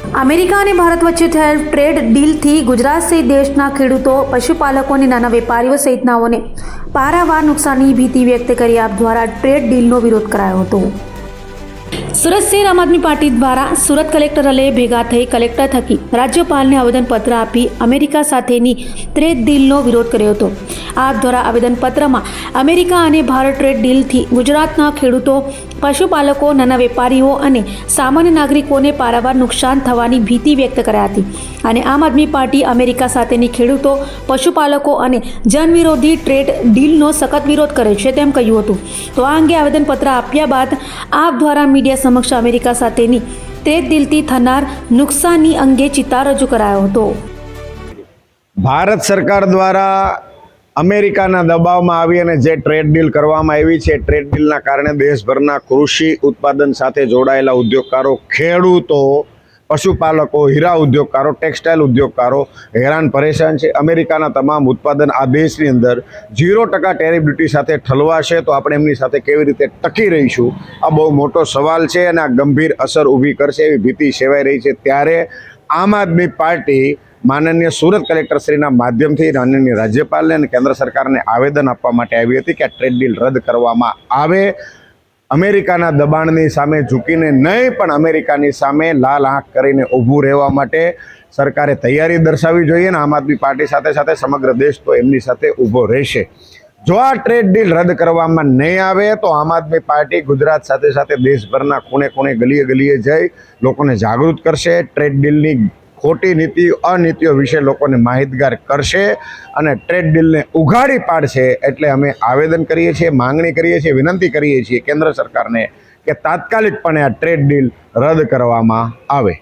America અને ભારત વચ્ચે થયેલ ટ્રેડ ડીલથી ગુજરાત સહિત દેશના ખેડૂતો, પશુપાલકો અને નાના વેપારીઓ સહિતનાઓને પારાવાર નુકસાનની ભીતિ વ્યક્ત કરી આપ દ્વારા ટ્રેડ ડીલનો વિરોધ કરાયો હતો. સુરત શહેર આમ આદમી પાર્ટી દ્વારા સુરત કલેક્ટરલે ભેગા થઈ કલેક્ટર થકી રાજ્યપાલને આવેદનપત્ર આપી અમેરિકા સાથેની ટ્રેડ ડીલનો વિરોધ કર્યો હતો. આપ દ્વારા આવેદનપત્રમાં અમેરિકા અને ભારત ટ્રેડ ડીલથી ગુજરાતના ખેડૂતો, પશુપાલકો, નાના વેપારીઓ અને સામાન્ય નાગરિકોને પારાવાર નુકસાન થવાની ભીતિ વ્યક્ત કર્યા હતી અને આમ આદમી પાર્ટી અમેરિકા સાથેની ખેડૂતો, પશુપાલકો અને જનવિરોધી ટ્રેડ ડીલનો સખત વિરોધ કરે છે તેમ કહ્યું હતું. તો આ અંગે આવેદનપત્ર આપ્યા બાદ આપ દ્વારા મીડિયા સમક્ષ અમેરિકા સાથેની ટ્રેડ ડીલથી થનાર નુકસાની અંગે ચિતાર રજૂ કરાયો હતો. ભારત સરકાર દ્વારા અમેરિકાના દબાવમાં આવી અને જે ટ્રેડ ડીલ કરવામાં આવી છે, ટ્રેડ ડીલના કારણે દેશભરના કૃષિ ઉત્પાદન સાથે જોડાયેલા ઉદ્યોગકારો, ખેડૂતો, પશુપાલકો, હીરા ઉદ્યોગકારો, ટેક્સટાઇલ ઉદ્યોગકારો હેરાન પરેશાન છે. અમેરિકાના તમામ ઉત્પાદન આ દેશની અંદર 0% ટેરિફ ડ્યુટી સાથે ઠલવાશે તો આપણે એમની સાથે કેવી રીતે ટકી રહીશું, આ બહુ મોટો સવાલ છે અને આ ગંભીર અસર ઊભી કરશે એવી ભીતિ સેવાઈ રહી છે. ત્યારે આમ આદમી પાર્ટી માનનીય સુરત કલેક્ટરશ્રીના માધ્યમથી માનનીય રાજ્યપાલને અને કેન્દ્ર સરકારને આવેદન આપવા માટે આવી હતી કે આ ટ્રેડ ડીલ રદ કરવામાં આવે. અમેરિકાના દબાણની સામે ઝૂકીને નહીં પણ અમેરિકાની સામે લાલ આંખ કરીને ઊભું રહેવા માટે સરકારે તૈયારી દર્શાવવી જોઈએ અને આમ આદમી પાર્ટી સાથે સાથે સમગ્ર દેશ તો એમની સાથે ઊભો રહેશે. જો આ ટ્રેડ ડીલ રદ કરવામાં નહીં આવે તો આમ આદમી પાર્ટી ગુજરાત સાથે સાથે દેશભરના ખૂણે ખૂણે, ગલીએ ગલીએ જઈ લોકોને જાગૃત કરશે. ટ્રેડ ડીલની ખોટી નીતિ, અનીતિઓ વિશે લોકોને માહિતગાર કરશે અને ટ્રેડ ડીલને ઉઘાડી પાડશે. એટલે અમે આવેદન કરીએ છીએ, માંગણી કરીએ છીએ, વિનંતી કરીએ છીએ કેન્દ્ર સરકારને કે તાત્કાલિકપણે આ ટ્રેડ ડીલ રદ કરવામાં આવે.